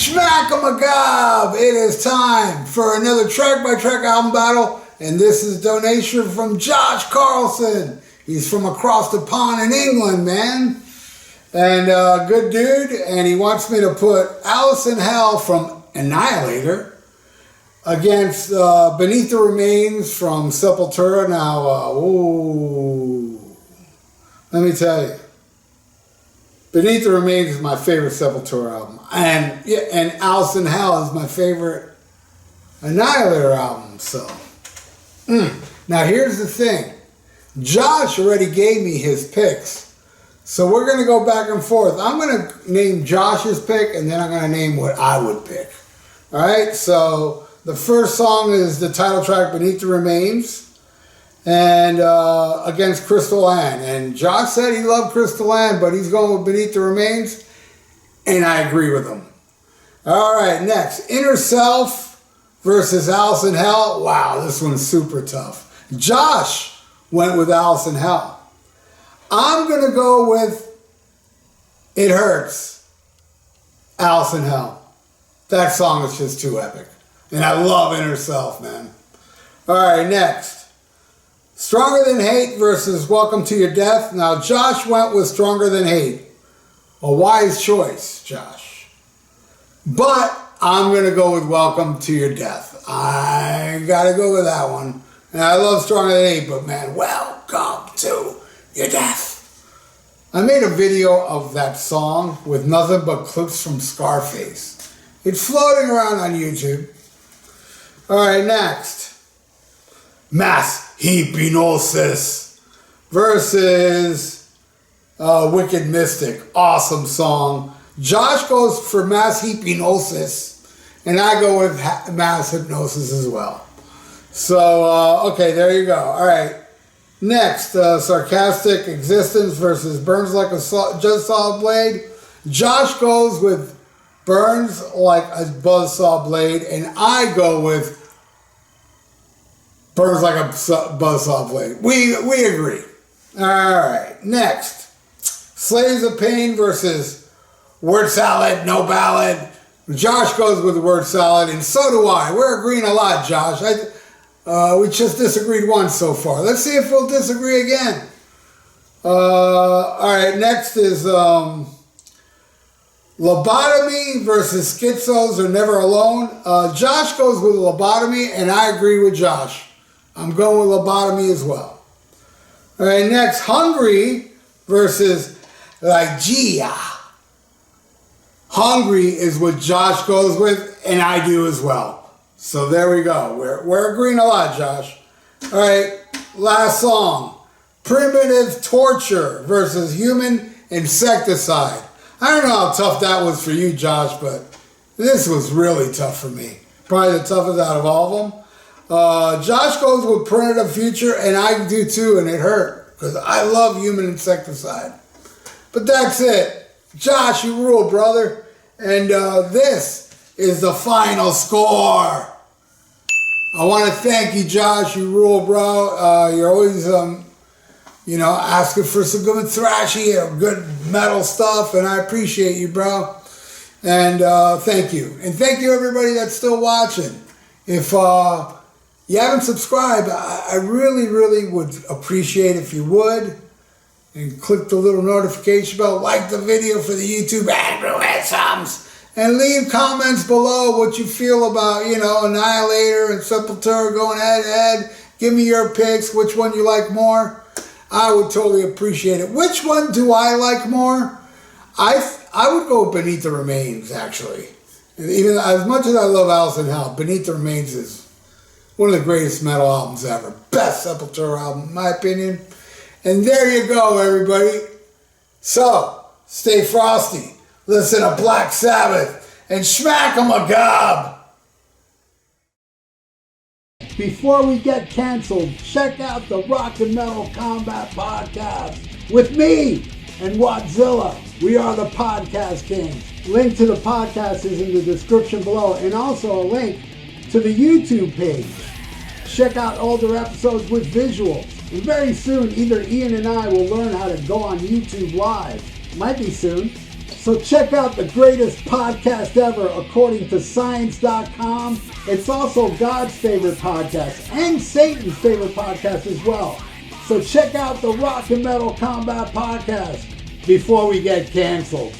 Schmack-a-ma-gob! It is time for another track-by-track album battle, and this is a donation from Josh Carlson. He's from across the pond in England, man. And good dude, and he wants me to put Alice in Hell from Annihilator against Beneath the Remains from Sepultura. Now, let me tell you, Beneath the Remains is my favorite Sepultura album, and Alice in Hell is my favorite Annihilator album. So, now here's the thing: Josh already gave me his picks, so we're gonna go back and forth. I'm gonna name Josh's pick, and then I'm gonna name what I would pick. All right. So the first song is the title track, "Beneath the Remains," and against Crystal Ann. And Josh said he loved Crystal Ann, but he's going with Beneath the Remains, and I agree with him. All right, next, Inner Self versus Alice in Hell. Wow, this one's super tough. Josh went with Alice in Hell. I'm going to go with It Hurts, Alice in Hell. That song is just too epic. And I love Inner Self, man. All right, next. Stronger Than Hate versus Welcome to Your Death. Now, Josh went with Stronger Than Hate. A wise choice, Josh. But I'm going to go with Welcome to Your Death. I got to go with that one. And I love Stronger Than Hate, but man, Welcome to Your Death. I made a video of that song with nothing but clips from Scarface. It's floating around on YouTube. All right, next. Mass Hypnosis versus Wicked Mystic. Awesome song. Josh goes for Mass Hypnosis, and I go with Mass Hypnosis as well. So, okay, there you go. All right. Next, Sarcastic Existence versus Burns Like a Buzzsaw Blade. Josh goes with Burns Like a Buzzsaw Blade, and I go with Burns Like a Buzzsaw Blade. We agree. All right. Next, Slaves of Pain versus Word Salad, No Ballad. Josh goes with the Word Salad, and so do I. We're agreeing a lot, Josh. We just disagreed once so far. Let's see if we'll disagree again. All right. Next is Lobotomy versus Schizos Are Never Alone. Josh goes with Lobotomy, and I agree with Josh. I'm going with Lobotomy as well. All right, next, Hungry versus Lygia. Hungry is what Josh goes with, and I do as well. So there we go. We're agreeing a lot, Josh. All right, last song, Primitive Torture versus Human Insecticide. I don't know how tough that was for you, Josh, but this was really tough for me. Probably the toughest out of all of them. Josh goes with Primitive Future, and I do too, and it hurt, because I love Human Insecticide. But that's it. Josh, you rule, brother. And this is the final score. I want to thank you, Josh. You rule, bro. You're always, asking for some good thrashy or good metal stuff, and I appreciate you, bro. And thank you. And thank you, everybody that's still watching. If you haven't subscribed, I really, really would appreciate if you would. And click the little notification bell, like the video for the YouTube algorithms, and leave comments below what you feel about, Annihilator and Sepultura going head to head. Give me your picks, which one you like more. I would totally appreciate it. Which one do I like more? I would go Beneath the Remains, actually. Even as much as I love Alice in Hell, Beneath the Remains is one of the greatest metal albums ever. Best Sepultura album, in my opinion. And there you go, everybody. So, stay frosty. Listen to Black Sabbath and Schmack-a-ma-gob. Before we get canceled, check out the Rock and Metal Combat Podcast with me and Wadzilla. We are the Podcast Kings. Link to the podcast is in the description below, and also a link to the YouTube page. Check out older episodes with visuals. And very soon, either Ian and I will learn how to go on YouTube Live. Might be soon. So check out the greatest podcast ever according to science.com. It's also God's favorite podcast and Satan's favorite podcast as well. So check out the Rock and Metal Combat Podcast before we get canceled.